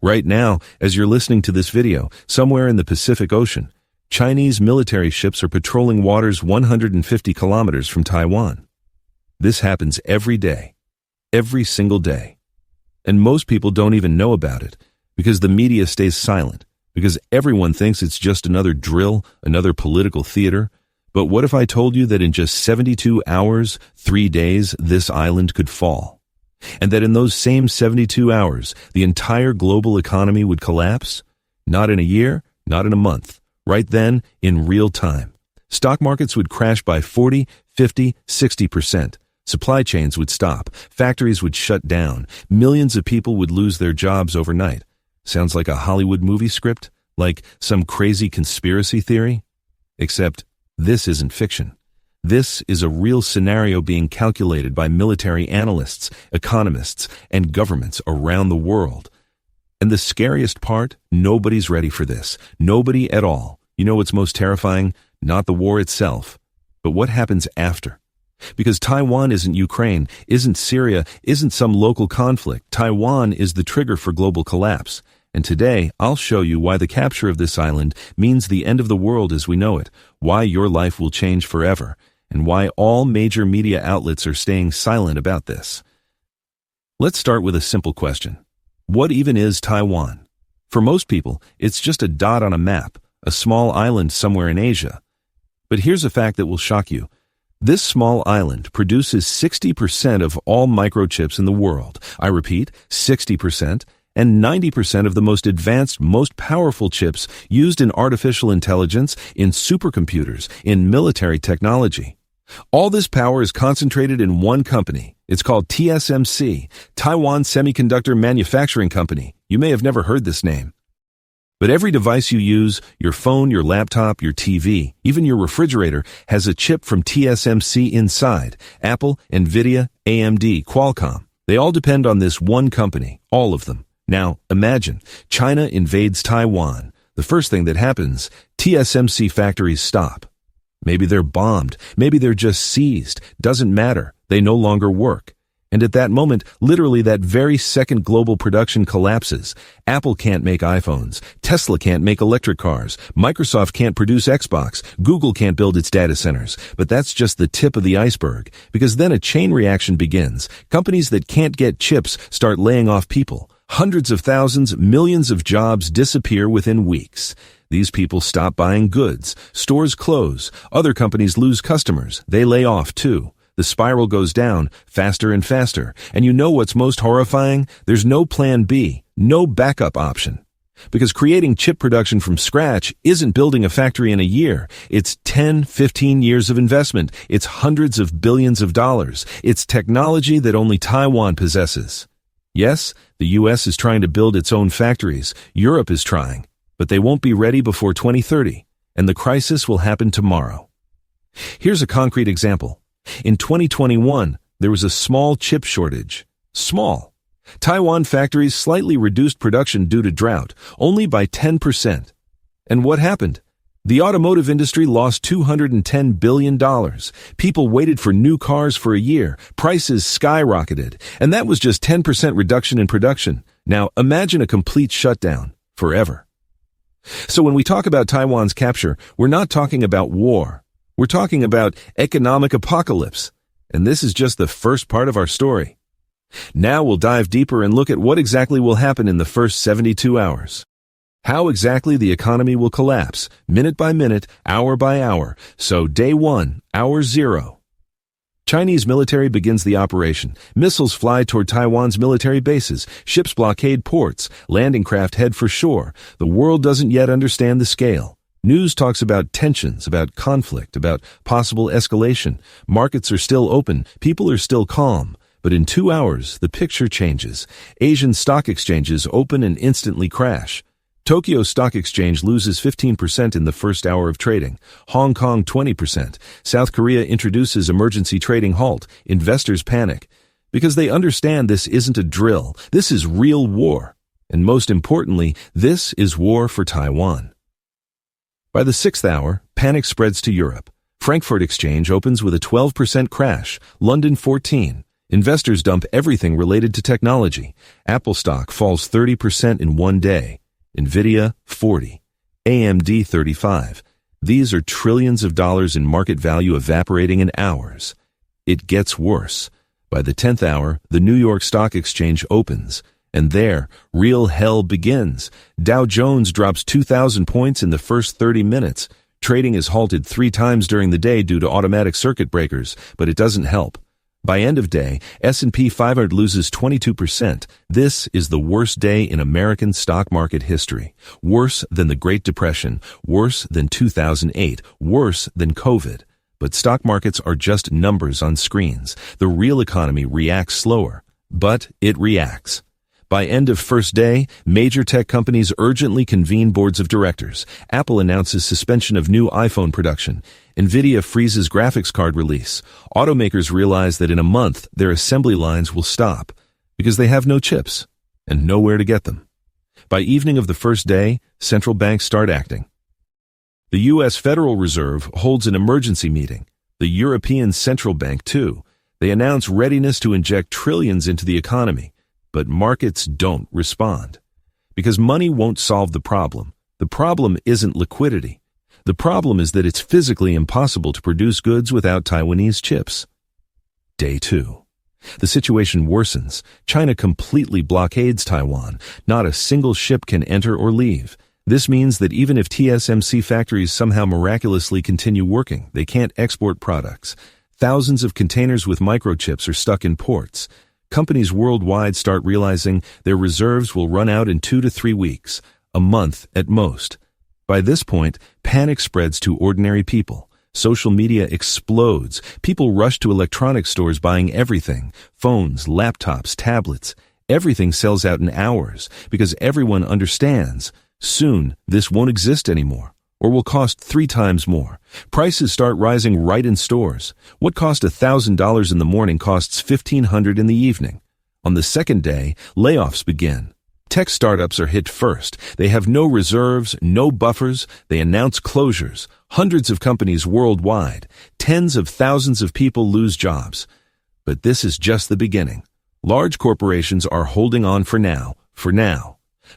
Right now, as you're listening to this video, somewhere in the Pacific Ocean, Chinese military ships are patrolling waters 150 kilometers from Taiwan. This happens every day, every single day. And most people don't even know about it because the media stays silent, because everyone thinks it's just another drill, another political theater. But what if I told you that in just 72 hours, 3 days, this island could fall? And that in those same 72 hours, the entire global economy would collapse? Not in a year, not in a month. Right then, in real time. Stock markets would crash by 40, 50, 60%. Supply chains would stop. Factories would shut down. Millions of people would lose their jobs overnight. Sounds like a Hollywood movie script? Like some crazy conspiracy theory? Except this isn't fiction. This is a real scenario being calculated by military analysts, economists, and governments around the world. And the scariest part, nobody's ready for this. Nobody at all. You know what's most terrifying? Not the war itself, but what happens after. Because Taiwan isn't Ukraine, isn't Syria, isn't some local conflict. Taiwan is the trigger for global collapse. And today, I'll show you why the capture of this island means the end of the world as we know it, why your life will change forever, and why all major media outlets are staying silent about this. Let's start with a simple question. What even is Taiwan? For most people, it's just a dot on a map, a small island somewhere in Asia. But here's a fact that will shock you. This small island produces 60% of all microchips in the world. I repeat, 60%, and 90% of the most advanced, most powerful chips used in artificial intelligence, in supercomputers, in military technology. All this power is concentrated in one company. It's called TSMC, Taiwan Semiconductor Manufacturing Company. You may have never heard this name. But every device you use, your phone, your laptop, your TV, even your refrigerator, has a chip from TSMC inside. Apple, Nvidia, AMD, Qualcomm. They all depend on this one company, all of them. Now, imagine, China invades Taiwan. The first thing that happens, TSMC factories stop. Maybe they're bombed. Maybe they're just seized. Doesn't matter. They no longer work. And at that moment, literally that very second, global production collapses. Apple can't make iPhones. Tesla can't make electric cars. Microsoft can't produce Xbox. Google can't build its data centers. But that's just the tip of the iceberg, because then a chain reaction begins. Companies that can't get chips start laying off people. Hundreds of thousands, millions of jobs disappear within weeks. These people stop buying goods. Stores close. Other companies lose customers. They lay off too. The spiral goes down faster and faster. And you know what's most horrifying? There's no plan B, no backup option. Because creating chip production from scratch isn't building a factory in a year. It's 10, 15 years of investment. It's hundreds of billions of dollars. It's technology that only Taiwan possesses. Yes, the US is trying to build its own factories. Europe is trying. But they won't be ready before 2030. And the crisis will happen tomorrow. Here's a concrete example. In 2021, there was a small chip shortage. Small. Taiwan factories slightly reduced production due to drought, only by 10%. And what happened? The automotive industry lost $210 billion. People waited for new cars for a year. Prices skyrocketed. And that was just 10% reduction in production. Now imagine a complete shutdown. Forever. So when we talk about Taiwan's capture, we're not talking about war. We're talking about economic apocalypse. And this is just the first part of our story. Now we'll dive deeper and look at what exactly will happen in the first 72 hours. How exactly the economy will collapse, minute by minute, hour by hour. So day 1, hour 0. Chinese military begins the operation. Missiles fly toward Taiwan's military bases. Ships blockade ports. Landing craft head for shore. The world doesn't yet understand the scale. News talks about tensions, about conflict, about possible escalation. Markets are still open. People are still calm. But in 2 hours, the picture changes. Asian stock exchanges open and instantly crash. Tokyo Stock Exchange loses 15% in the first hour of trading. Hong Kong 20%. South Korea introduces emergency trading halt. Investors panic. Because they understand this isn't a drill. This is real war. And most importantly, this is war for Taiwan. By the 6th hour, panic spreads to Europe. Frankfurt Exchange opens with a 12% crash, London 14%. Investors dump everything related to technology. Apple stock falls 30% in one day. Nvidia, 40%. AMD, 35%. These are trillions of dollars in market value evaporating in hours. It gets worse. By the 10th hour, the New York Stock Exchange opens. And there, real hell begins. Dow Jones drops 2,000 points in the first 30 minutes. Trading is halted 3 times during the day due to automatic circuit breakers, but it doesn't help. By end of day, S&P 500 loses 22%. This is the worst day in American stock market history. Worse than the Great Depression, worse than 2008, worse than COVID. But stock markets are just numbers on screens. The real economy reacts slower, but it reacts. By end of first day, major tech companies urgently convene boards of directors. Apple announces suspension of new iPhone production. Nvidia freezes graphics card release. Automakers realize that in a month, their assembly lines will stop because they have no chips and nowhere to get them. By evening of the first day, central banks start acting. The U.S. Federal Reserve holds an emergency meeting. The European Central Bank, too. They announce readiness to inject trillions into the economy. But markets don't respond. Because money won't solve the problem. The problem isn't liquidity. The problem is that it's physically impossible to produce goods without Taiwanese chips. Day 2. The situation worsens. China completely blockades Taiwan. Not a single ship can enter or leave. This means that even if TSMC factories somehow miraculously continue working, they can't export products. Thousands of containers with microchips are stuck in ports. Companies worldwide start realizing their reserves will run out in 2 to 3 weeks, a month at most. By this point, panic spreads to ordinary people. Social media explodes. People rush to electronics stores buying everything. Phones, laptops, tablets. Everything sells out in hours because everyone understands. Soon, this won't exist anymore. Or will cost 3 times more. Prices start rising right in stores. What cost $1,000 in the morning costs $1,500 in the evening. On the second day, layoffs begin. Tech startups are hit first. They have no reserves, no buffers. They announce closures. Hundreds of companies worldwide. Tens of thousands of people lose jobs. But this is just the beginning. Large corporations are holding on for now.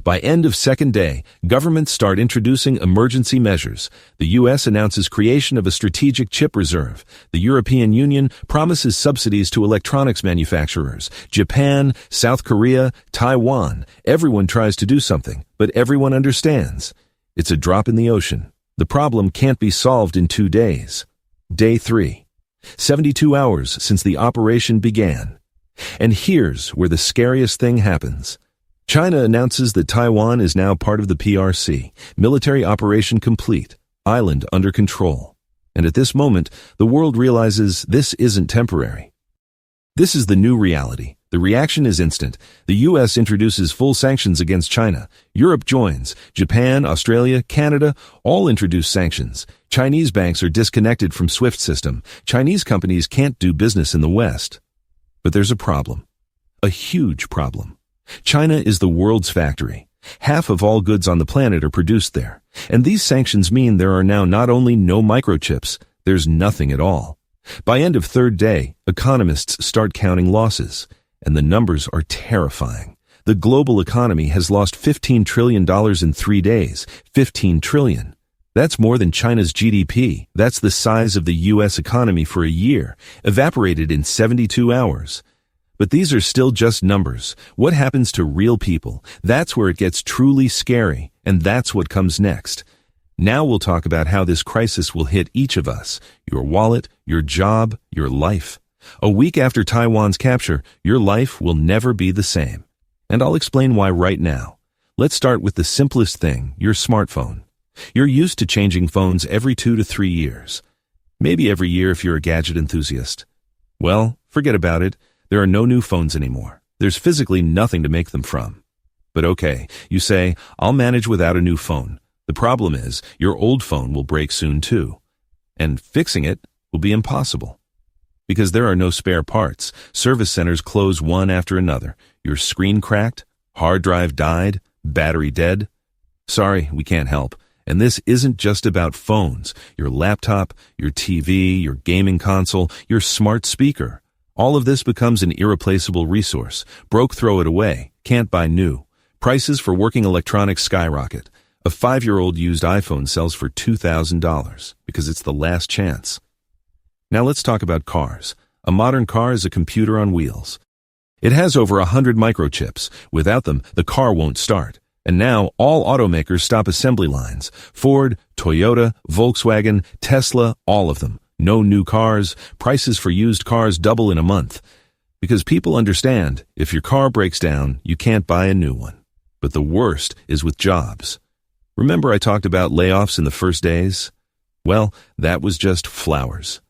By end of second day, governments start introducing emergency measures. The U.S. announces creation of a strategic chip reserve. The European Union promises subsidies to electronics manufacturers. Japan, South Korea, Taiwan. Everyone tries to do something, but everyone understands. It's a drop in the ocean. The problem can't be solved in 2 days. Day 3. 72 hours since the operation began. And here's where the scariest thing happens. China announces that Taiwan is now part of the PRC, military operation complete, island under control. And at this moment, the world realizes this isn't temporary. This is the new reality. The reaction is instant. The U.S. introduces full sanctions against China. Europe joins. Japan, Australia, Canada all introduce sanctions. Chinese banks are disconnected from SWIFT system. Chinese companies can't do business in the West. But there's a problem. A huge problem. China is the world's factory. Half of all goods on the planet are produced there. And these sanctions mean there are now not only no microchips, there's nothing at all. By end of third day, economists start counting losses. And the numbers are terrifying. The global economy has lost $15 trillion in 3 days. $15 trillion. That's more than China's GDP. That's the size of the U.S. economy for a year, evaporated in 72 hours. But these are still just numbers. What happens to real people? That's where it gets truly scary, and that's what comes next. Now we'll talk about how this crisis will hit each of us, your wallet, your job, your life. A week after Taiwan's capture, your life will never be the same. And I'll explain why right now. Let's start with the simplest thing, your smartphone. You're used to changing phones every 2 to 3 years. Maybe every year if you're a gadget enthusiast. Well, forget about it. There are no new phones anymore. There's physically nothing to make them from. But okay, you say, I'll manage without a new phone. The problem is, your old phone will break soon too. And fixing it will be impossible. Because there are no spare parts. Service centers close one after another. Your screen cracked, hard drive died, battery dead. Sorry, we can't help. And this isn't just about phones. Your laptop, your TV, your gaming console, your smart speaker. All of this becomes an irreplaceable resource. Broke, throw it away. Can't buy new. Prices for working electronics skyrocket. A 5-year-old used iPhone sells for $2,000 because it's the last chance. Now let's talk about cars. A modern car is a computer on wheels. It has over 100 microchips. Without them, the car won't start. And now all automakers stop assembly lines. Ford, Toyota, Volkswagen, Tesla, all of them. No new cars. Prices for used cars double in a month. Because people understand, if your car breaks down, you can't buy a new one. But the worst is with jobs. Remember I talked about layoffs in the first days? Well, that was just flowers.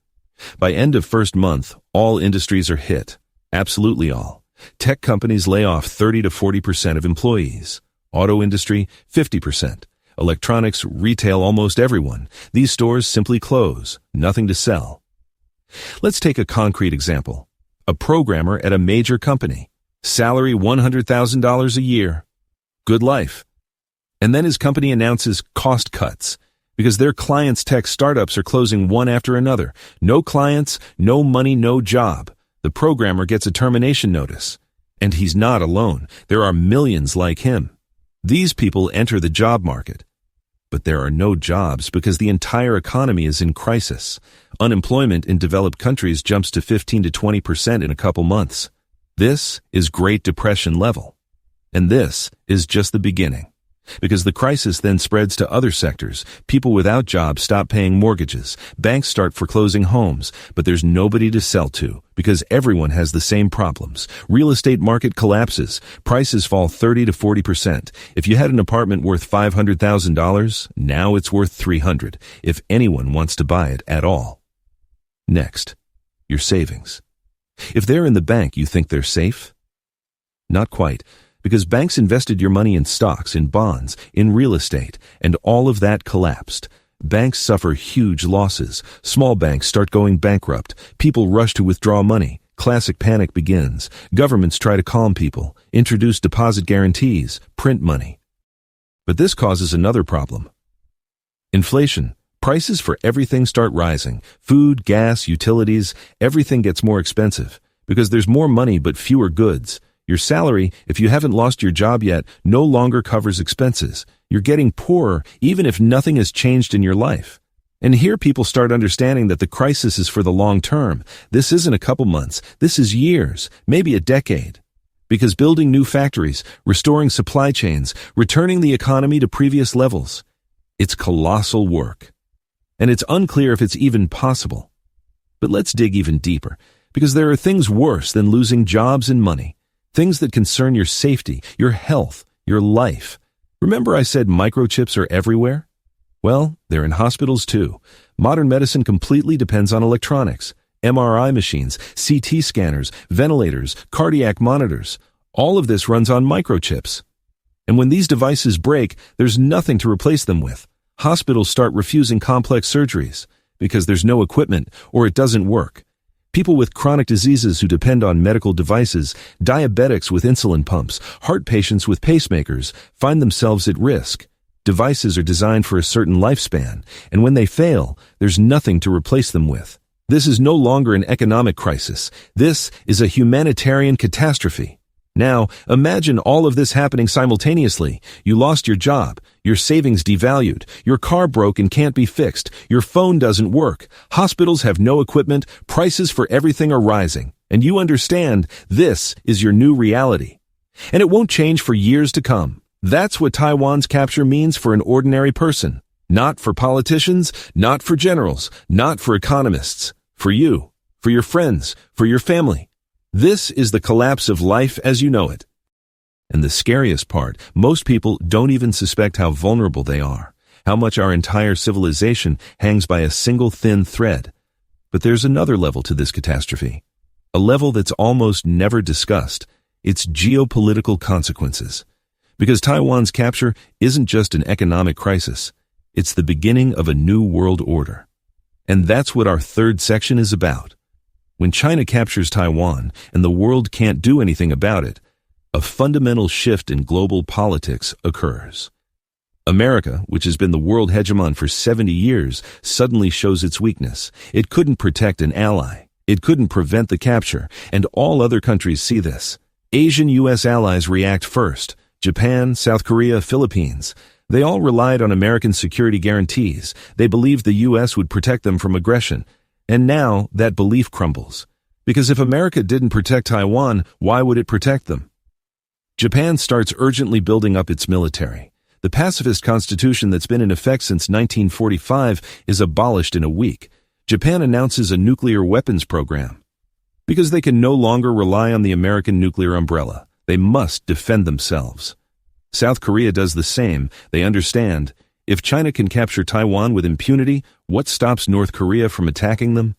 By end of first month, all industries are hit. Absolutely all. Tech companies lay off 30 to 40% of employees. Auto industry, 50%. Electronics, retail, almost everyone. These stores simply close. Nothing to sell. Let's take a concrete example. A programmer at a major company. Salary $100,000 a year. Good life. And then his company announces cost cuts because their clients' tech startups are closing one after another. No clients, no money, no job. The programmer gets a termination notice. And he's not alone. There are millions like him. These people enter the job market. But there are no jobs because the entire economy is in crisis. Unemployment in developed countries jumps to 15 to 20% in a couple months. This is Great Depression level. And this is just the beginning. Because the crisis then spreads to other sectors. People without jobs stop paying mortgages. Banks start foreclosing homes. But there's nobody to sell to because everyone has the same problems. Real estate market collapses. Prices fall 30 to 40%. If you had an apartment worth $500,000, now it's worth $300,000 if anyone wants to buy it at all. Next, your savings. If they're in the bank, you think they're safe? Not quite. Because banks invested your money in stocks, in bonds, in real estate, and all of that collapsed. Banks suffer huge losses. Small banks start going bankrupt. People rush to withdraw money. Classic panic begins. Governments try to calm people, introduce deposit guarantees, print money. But this causes another problem. Inflation. Prices for everything start rising. Food, gas, utilities, everything gets more expensive. Because there's more money but fewer goods. Your salary, if you haven't lost your job yet, no longer covers expenses. You're getting poorer even if nothing has changed in your life. And here people start understanding that the crisis is for the long term. This isn't a couple months. This is years, maybe a decade. Because building new factories, restoring supply chains, returning the economy to previous levels, it's colossal work. And it's unclear if it's even possible. But let's dig even deeper, because there are things worse than losing jobs and money. Things that concern your safety, your health, your life. Remember I said microchips are everywhere? Well, they're in hospitals too. Modern medicine completely depends on electronics. MRI machines, CT scanners, ventilators, cardiac monitors. All of this runs on microchips. And when these devices break, there's nothing to replace them with. Hospitals start refusing complex surgeries because there's no equipment or it doesn't work. People with chronic diseases who depend on medical devices, diabetics with insulin pumps, heart patients with pacemakers find themselves at risk. Devices are designed for a certain lifespan, and when they fail, there's nothing to replace them with. This is no longer an economic crisis. This is a humanitarian catastrophe. Now, imagine all of this happening simultaneously. You lost your job, your savings devalued, your car broke and can't be fixed, your phone doesn't work, hospitals have no equipment, prices for everything are rising, and you understand this is your new reality. And it won't change for years to come. That's what Taiwan's capture means for an ordinary person. Not for politicians, not for generals, not for economists. For you, for your friends, for your family. This is the collapse of life as you know it. And the scariest part, most people don't even suspect how vulnerable they are, how much our entire civilization hangs by a single thin thread. But there's another level to this catastrophe, a level that's almost never discussed. It's geopolitical consequences. Because Taiwan's capture isn't just an economic crisis, it's the beginning of a new world order. And that's what our third section is about. When China captures Taiwan and the world can't do anything about it, a fundamental shift in global politics occurs. America, which has been the world hegemon for 70 years, suddenly shows its weakness. It couldn't protect an ally. It couldn't prevent the capture, and all other countries see this. Asian U.S. allies react first. Japan, South Korea, Philippines. They all relied on American security guarantees. They believed the U.S. would protect them from aggression. And now that belief crumbles. Because if America didn't protect Taiwan, why would it protect them? Japan starts urgently building up its military. The pacifist constitution that's been in effect since 1945 is abolished in a week. Japan announces a nuclear weapons program. Because they can no longer rely on the American nuclear umbrella. They must defend themselves. South Korea does the same. They understand, if China can capture Taiwan with impunity, what stops North Korea from attacking them?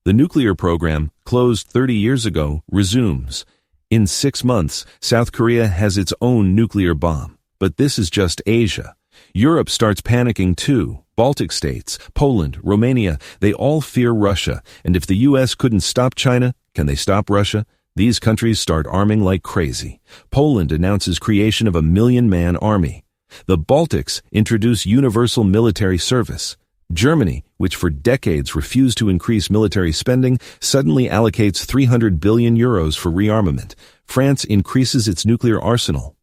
The nuclear program, closed 30 years ago, resumes. In 6 months, South Korea has its own nuclear bomb. But this is just Asia. Europe starts panicking too. Baltic states, Poland, Romania, they all fear Russia. And if the U.S. couldn't stop China, can they stop Russia? These countries start arming like crazy. Poland announces creation of a 1 million-man army. The Baltics introduce universal military service. Germany, which for decades refused to increase military spending, suddenly allocates 300 billion euros for rearmament. France increases its nuclear arsenal.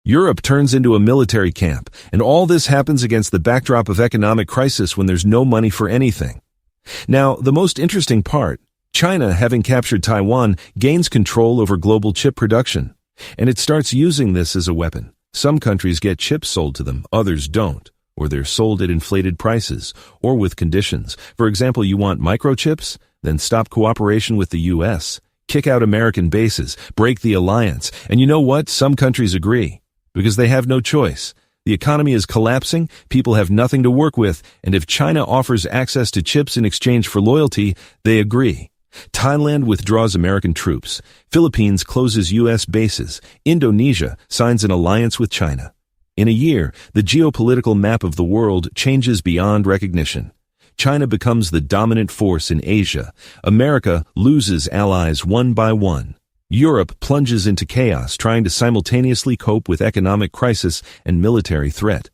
Europe turns into a military camp, and all this happens against the backdrop of economic crisis when there's no money for anything. Now, the most interesting part, China, having captured Taiwan, gains control over global chip production, and it starts using this as a weapon. Some countries get chips sold to them, others don't, or they're sold at inflated prices, or with conditions. For example, you want microchips? Then stop cooperation with the U.S., kick out American bases, break the alliance, and you know what? Some countries agree, because they have no choice. The economy is collapsing, people have nothing to work with, and if China offers access to chips in exchange for loyalty, they agree. Thailand withdraws American troops. Philippines closes U.S. bases. Indonesia signs an alliance with China. In a year, the geopolitical map of the world changes beyond recognition. China becomes the dominant force in Asia. America loses allies one by one. Europe plunges into chaos, trying to simultaneously cope with economic crisis and military threat.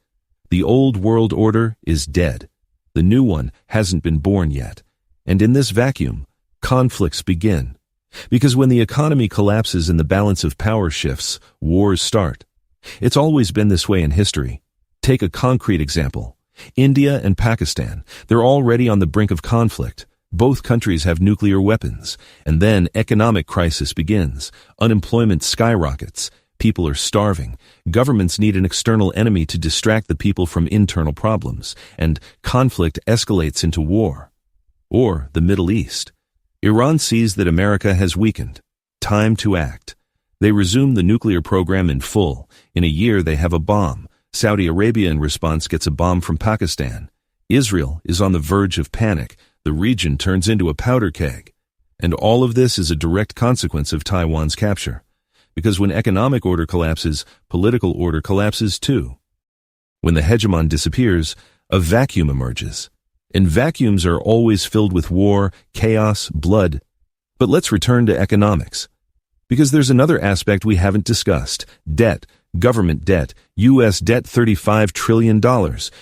The old world order is dead. The new one hasn't been born yet. And in this vacuum, conflicts begin. Because when the economy collapses and the balance of power shifts, wars start. It's always been this way in history. Take a concrete example. India and Pakistan, they're already on the brink of conflict. Both countries have nuclear weapons. And then economic crisis begins. Unemployment skyrockets. People are starving. Governments need an external enemy to distract the people from internal problems. And conflict escalates into war. Or the Middle East. Iran sees that America has weakened. Time to act. They resume the nuclear program in full. In a year, they have a bomb. Saudi Arabia, in response, gets a bomb from Pakistan. Israel is on the verge of panic. The region turns into a powder keg. And all of this is a direct consequence of Taiwan's capture. Because when economic order collapses, political order collapses too. When the hegemon disappears, a vacuum emerges. And vacuums are always filled with war, chaos, blood. But let's return to economics. Because there's another aspect we haven't discussed. Debt. Government debt. U.S. debt $35 trillion.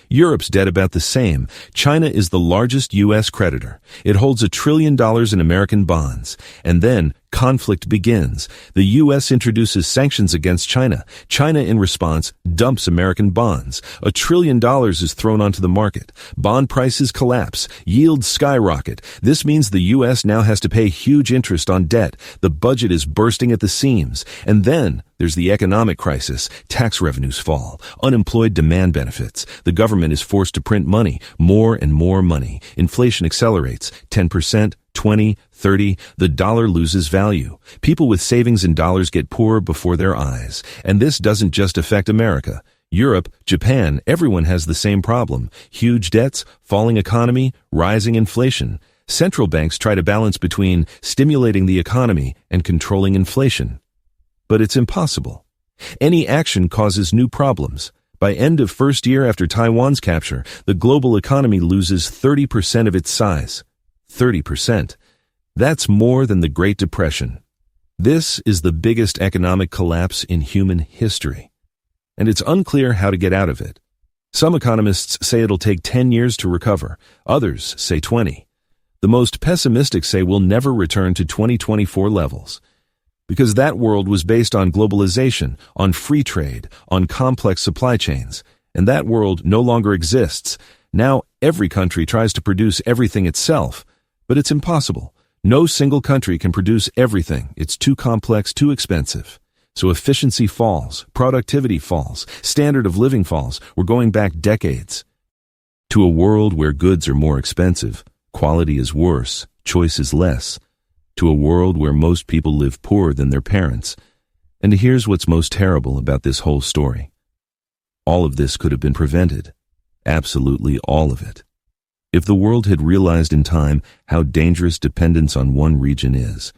Europe's debt about the same. China is the largest U.S. creditor. It holds $1 trillion in American bonds. And then conflict begins. The U.S. introduces sanctions against China. China, in response, dumps American bonds. $1 trillion is thrown onto the market. Bond prices collapse. Yields skyrocket. This means the U.S. now has to pay huge interest on debt. The budget is bursting at the seams. And then there's the economic crisis. Tax revenues fall. Unemployed demand benefits. The government is forced to print money. More and more money. Inflation accelerates. 10%. 20, 30, the dollar loses value. People with savings in dollars get poorer before their eyes. And this doesn't just affect America. Europe, Japan, everyone has the same problem. Huge debts, falling economy, rising inflation. Central banks try to balance between stimulating the economy and controlling inflation. But it's impossible. Any action causes new problems. By end of first year after Taiwan's capture, the global economy loses 30% of its size. 30%. That's more than the Great Depression. This is the biggest economic collapse in human history. And it's unclear how to get out of it. Some economists say it'll take 10 years to recover. Others say 20. The most pessimistic say we'll never return to 2024 levels. Because that world was based on globalization, on free trade, on complex supply chains, and that world no longer exists. Now every country tries to produce everything itself, but it's impossible. No single country can produce everything. It's too complex, too expensive. So efficiency falls, productivity falls, standard of living falls. We're going back decades to a world where goods are more expensive, quality is worse, choice is less, to a world where most people live poorer than their parents. And here's what's most terrible about this whole story. All of this could have been prevented. Absolutely all of it. If the world had realized in time how dangerous dependence on one region is,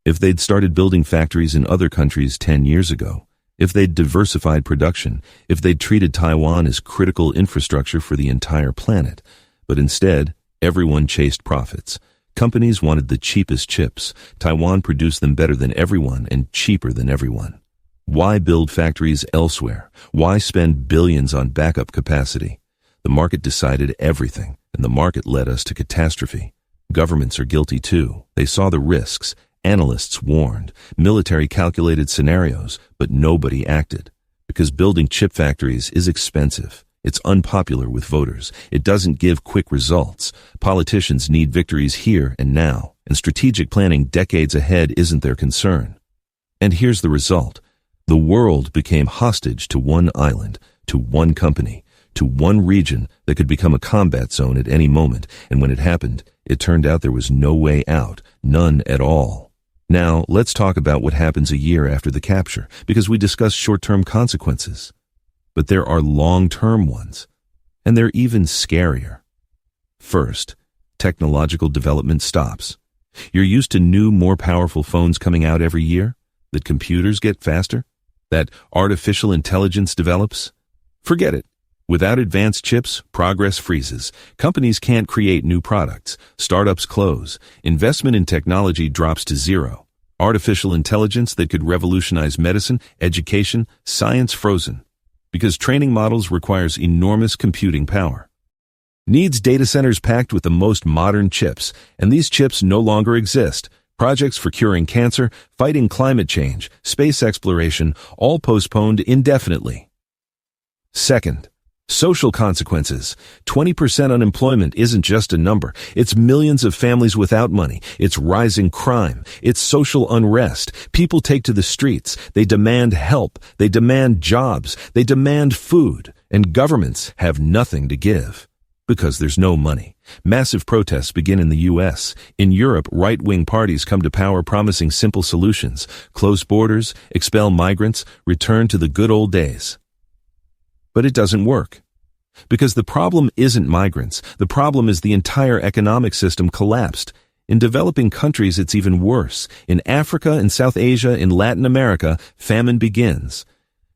if they'd started building factories in other countries 10 years ago, if they'd diversified production, if they'd treated Taiwan as critical infrastructure for the entire planet, but instead, everyone chased profits. Companies wanted the cheapest chips. Taiwan produced them better than everyone and cheaper than everyone. Why build factories elsewhere? Why spend billions on backup capacity? The market decided everything, and the market led us to catastrophe. Governments are guilty too. They saw the risks. Analysts warned. Military calculated scenarios, but nobody acted. Because building chip factories is expensive. It's unpopular with voters. It doesn't give quick results. Politicians need victories here and now, and strategic planning decades ahead isn't their concern. And here's the result. The world became hostage to one island, to one company, to one region that could become a combat zone at any moment, and when it happened, it turned out there was no way out, none at all. Now, let's talk about what happens a year after the capture, because we discussed short-term consequences. But there are long-term ones, and they're even scarier. First, technological development stops. You're used to new, more powerful phones coming out every year, that computers get faster, that artificial intelligence develops. Forget it. Without advanced chips, progress freezes. Companies can't create new products. Startups close. Investment in technology drops to zero. Artificial intelligence that could revolutionize medicine, education, science frozen. Because training models requires enormous computing power. Needs data centers packed with the most modern chips, and these chips no longer exist. Projects for curing cancer, fighting climate change, space exploration, all postponed indefinitely. Second, social consequences. 20% unemployment isn't just a number. It's millions of families without money. It's rising crime. It's social unrest. People take to the streets. They demand help. They demand jobs. They demand food. And governments have nothing to give. Because there's no money. Massive protests begin in the U.S. In Europe, right-wing parties come to power promising simple solutions. Close borders, expel migrants, return to the good old days. But it doesn't work. Because the problem isn't migrants. The problem is the entire economic system collapsed. In developing countries, it's even worse. In Africa, in South Asia, in Latin America, famine begins.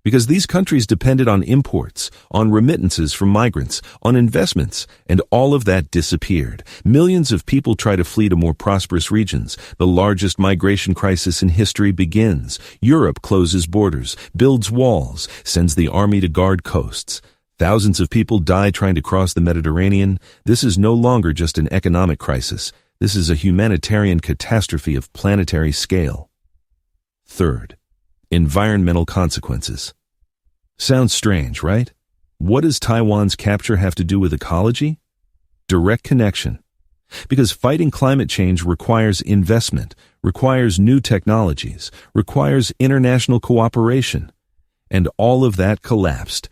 Because these countries depended on imports, on remittances from migrants, on investments, and all of that disappeared. Millions of people try to flee to more prosperous regions. The largest migration crisis in history begins. Europe closes borders, builds walls, sends the army to guard coasts. Thousands of people die trying to cross the Mediterranean. This is no longer just an economic crisis. This is a humanitarian catastrophe of planetary scale. Third, environmental consequences. Sounds strange, right? What does Taiwan's capture have to do with ecology? Direct connection. Because fighting climate change requires investment, requires new technologies, requires international cooperation. And all of that collapsed.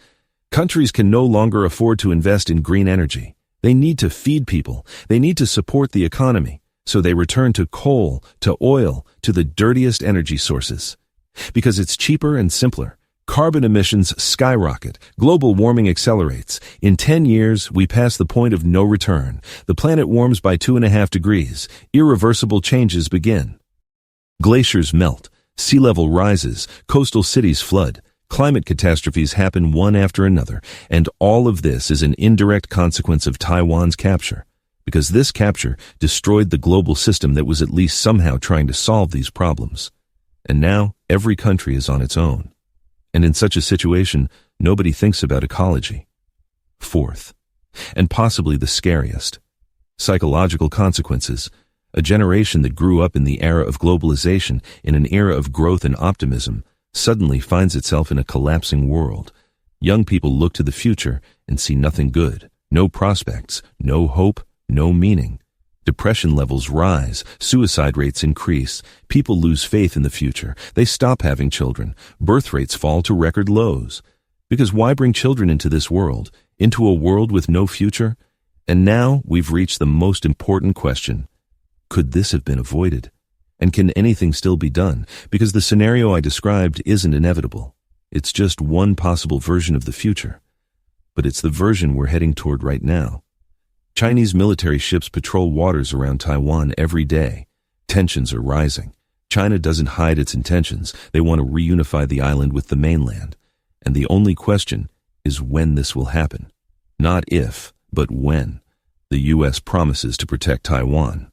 Countries can no longer afford to invest in green energy. They need to feed people. They need to support the economy. So they return to coal, to oil, to the dirtiest energy sources. Because it's cheaper and simpler. Carbon emissions skyrocket. Global warming accelerates. In 10 years, we pass the point of no return. The planet warms by 2.5 degrees. Irreversible changes begin. Glaciers melt. Sea level rises. Coastal cities flood. Climate catastrophes happen one after another. And all of this is an indirect consequence of Taiwan's capture. Because this capture destroyed the global system that was at least somehow trying to solve these problems. And now, every country is on its own. And in such a situation, nobody thinks about ecology. Fourth, and possibly the scariest, Psychological consequences. A generation that grew up in the era of globalization, in an era of growth and optimism, suddenly finds itself in a collapsing world. Young people look to the future and see nothing good, no prospects, no hope, no meaning. Depression levels rise, suicide rates increase, people lose faith in the future, they stop having children, birth rates fall to record lows. Because why bring children into this world, into a world with no future? And now we've reached the most important question. Could this have been avoided? And can anything still be done? Because the scenario I described isn't inevitable. It's just one possible version of the future. But it's the version we're heading toward right now. Chinese military ships patrol waters around Taiwan every day. Tensions are rising. China doesn't hide its intentions. They want to reunify the island with the mainland. And the only question is when this will happen. Not if, but when. The U.S. promises to protect Taiwan.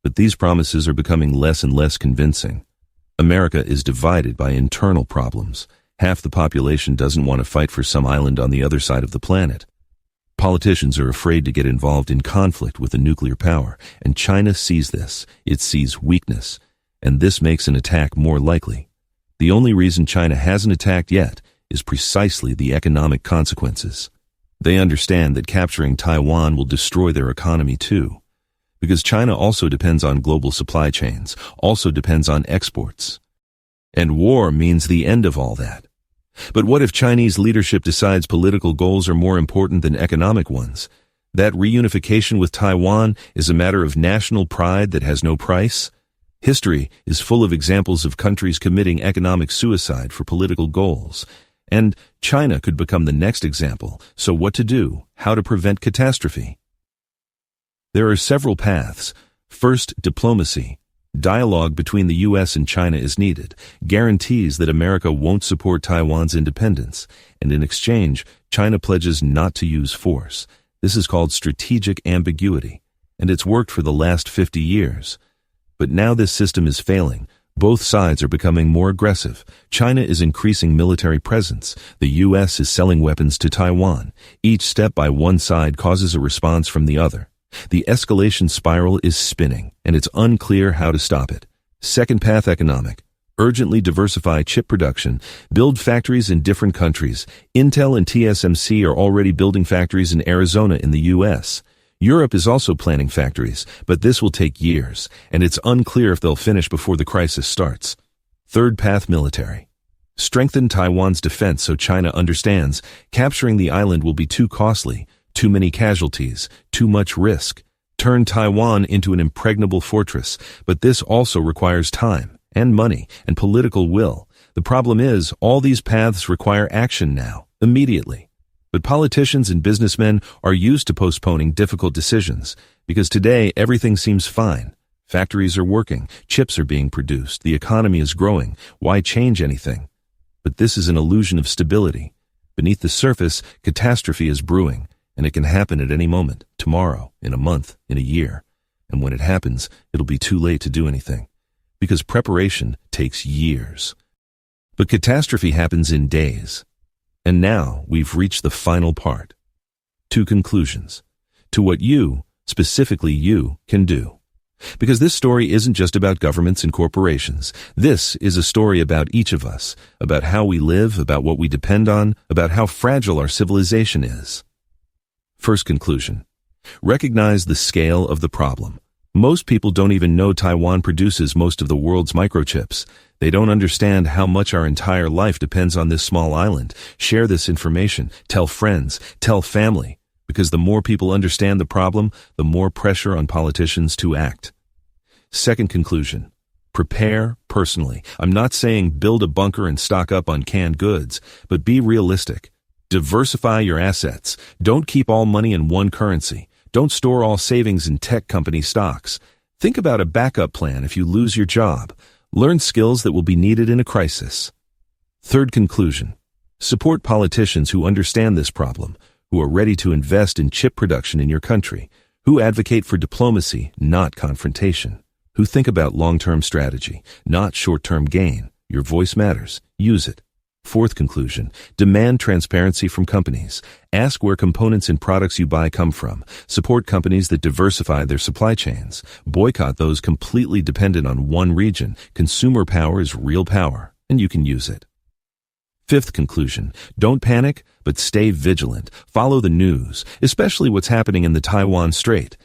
But these promises are becoming less and less convincing. America is divided by internal problems. Half the population doesn't want to fight for some island on the other side of the planet. Politicians are afraid to get involved in conflict with a nuclear power, and China sees this. It sees weakness, and this makes an attack more likely. The only reason China hasn't attacked yet is precisely the economic consequences. They understand that capturing Taiwan will destroy their economy too, because China also depends on global supply chains, also depends on exports. And war means the end of all that. But what if Chinese leadership decides political goals are more important than economic ones? That reunification with Taiwan is a matter of national pride that has no price? History is full of examples of countries committing economic suicide for political goals. And China could become the next example. So what to do? How to prevent catastrophe? There are several paths. First, diplomacy. Dialogue between the U.S. and China is needed, guarantees that America won't support Taiwan's independence, and in exchange, China pledges not to use force. This is called strategic ambiguity, and it's worked for the last 50 years. But now this system is failing. Both sides are becoming more aggressive. China is increasing military presence. The U.S. is selling weapons to Taiwan. Each step by one side causes a response from the other. The escalation spiral is spinning, and it's unclear how to stop it. Second path, economic. Urgently diversify chip production. Build factories in different countries. Intel and TSMC are already building factories in Arizona in the U.S. Europe is also planning factories, but this will take years, and it's unclear if they'll finish before the crisis starts. Third path, military. Strengthen Taiwan's defense so China understands capturing the island will be too costly. Too many casualties, too much risk. Turn Taiwan into an impregnable fortress, but this also requires time and money and political will. The problem is, all these paths require action now, immediately. But politicians and businessmen are used to postponing difficult decisions, because today everything seems fine. Factories are working, chips are being produced, the economy is growing. Why change anything? But this is an illusion of stability. Beneath the surface, catastrophe is brewing. And it can happen at any moment, tomorrow, in a month, in a year. And when it happens, it'll be too late to do anything. Because preparation takes years. But catastrophe happens in days. And now we've reached the final part. Two conclusions. To what you, specifically you, can do. Because this story isn't just about governments and corporations. This is a story about each of us, about how we live, about what we depend on, about how fragile our civilization is. First conclusion. Recognize the scale of the problem. Most people don't even know Taiwan produces most of the world's microchips. They don't understand how much our entire life depends on this small island. Share this information. Tell friends. Tell family. Because the more people understand the problem, the more pressure on politicians to act. Second conclusion. Prepare personally. I'm not saying build a bunker and stock up on canned goods, but be realistic. Diversify your assets. Don't keep all money in one currency. Don't store all savings in tech company stocks. Think about a backup plan if you lose your job. Learn skills that will be needed in a crisis. Third conclusion. Support politicians who understand this problem, who are ready to invest in chip production in your country, who advocate for diplomacy, not confrontation, who think about long-term strategy, not short-term gain. Your voice matters. Use it. Fourth conclusion, demand transparency from companies. Ask where components and products you buy come from. Support companies that diversify their supply chains. Boycott those completely dependent on one region. Consumer power is real power, and you can use it. Fifth conclusion, don't panic, but stay vigilant. Follow the news, especially what's happening in the Taiwan Strait.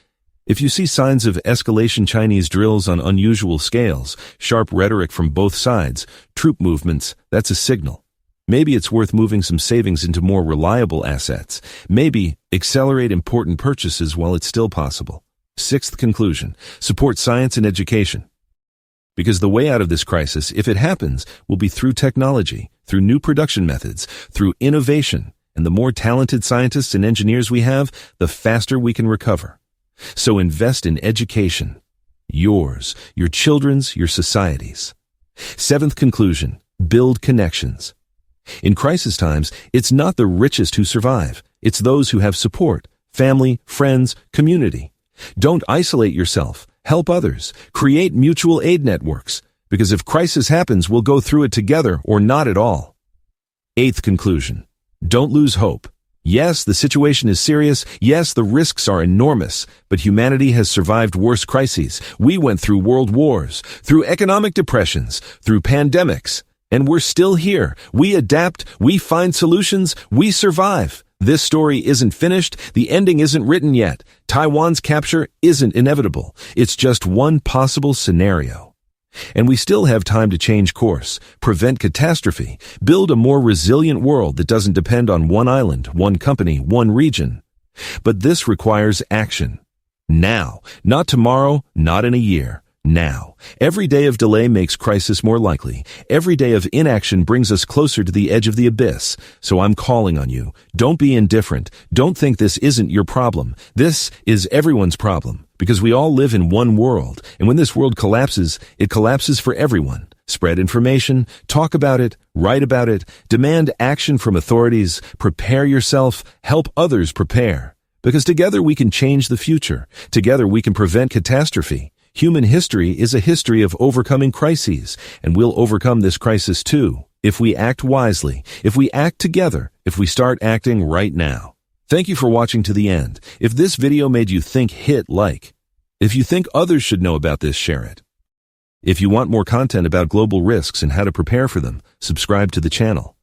If you see signs of escalation, Chinese drills on unusual scales, sharp rhetoric from both sides, troop movements, that's a signal. Maybe it's worth moving some savings into more reliable assets. Maybe accelerate important purchases while it's still possible. Sixth conclusion, support science and education. Because the way out of this crisis, if it happens, will be through technology, through new production methods, through innovation. And the more talented scientists and engineers we have, the faster we can recover. So invest in education. Yours, your children's, your society's. Seventh conclusion, build connections. In crisis times, it's not the richest who survive. It's those who have support, family, friends, community. Don't isolate yourself. Help others. Create mutual aid networks. Because if crisis happens, we'll go through it together or not at all. Eighth conclusion, don't lose hope. Yes, the situation is serious. Yes, the risks are enormous. But humanity has survived worse crises. We went through world wars, through economic depressions, through pandemics. And we're still here. We adapt, we find solutions, we survive. This story isn't finished, the ending isn't written yet. Taiwan's capture isn't inevitable. It's just one possible scenario. And we still have time to change course, prevent catastrophe, build a more resilient world that doesn't depend on one island, one company, one region. But this requires action. Now, not tomorrow, not in a year. Now. Every day of delay makes crisis more likely. Every day of inaction brings us closer to the edge of the abyss. So I'm calling on you. Don't be indifferent. Don't think this isn't your problem. This is everyone's problem. Because we all live in one world. And when this world collapses, it collapses for everyone. Spread information, talk about it, write about it, demand action from authorities, prepare yourself, help others prepare. Because together we can change the future. Together we can prevent catastrophe. Human history is a history of overcoming crises, and we'll overcome this crisis too, if we act wisely, if we act together, if we start acting right now. Thank you for watching to the end. If this video made you think, hit like. If you think others should know about this, share it. If you want more content about global risks and how to prepare for them, subscribe to the channel.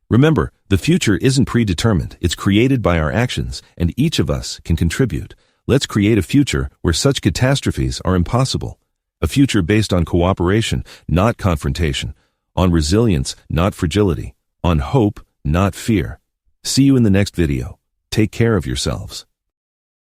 Remember, the future isn't predetermined, it's created by our actions, and each of us can contribute. Let's create a future where such catastrophes are impossible. A future based on cooperation, not confrontation. On resilience, not fragility. On hope, not fear. See you in the next video. Take care of yourselves.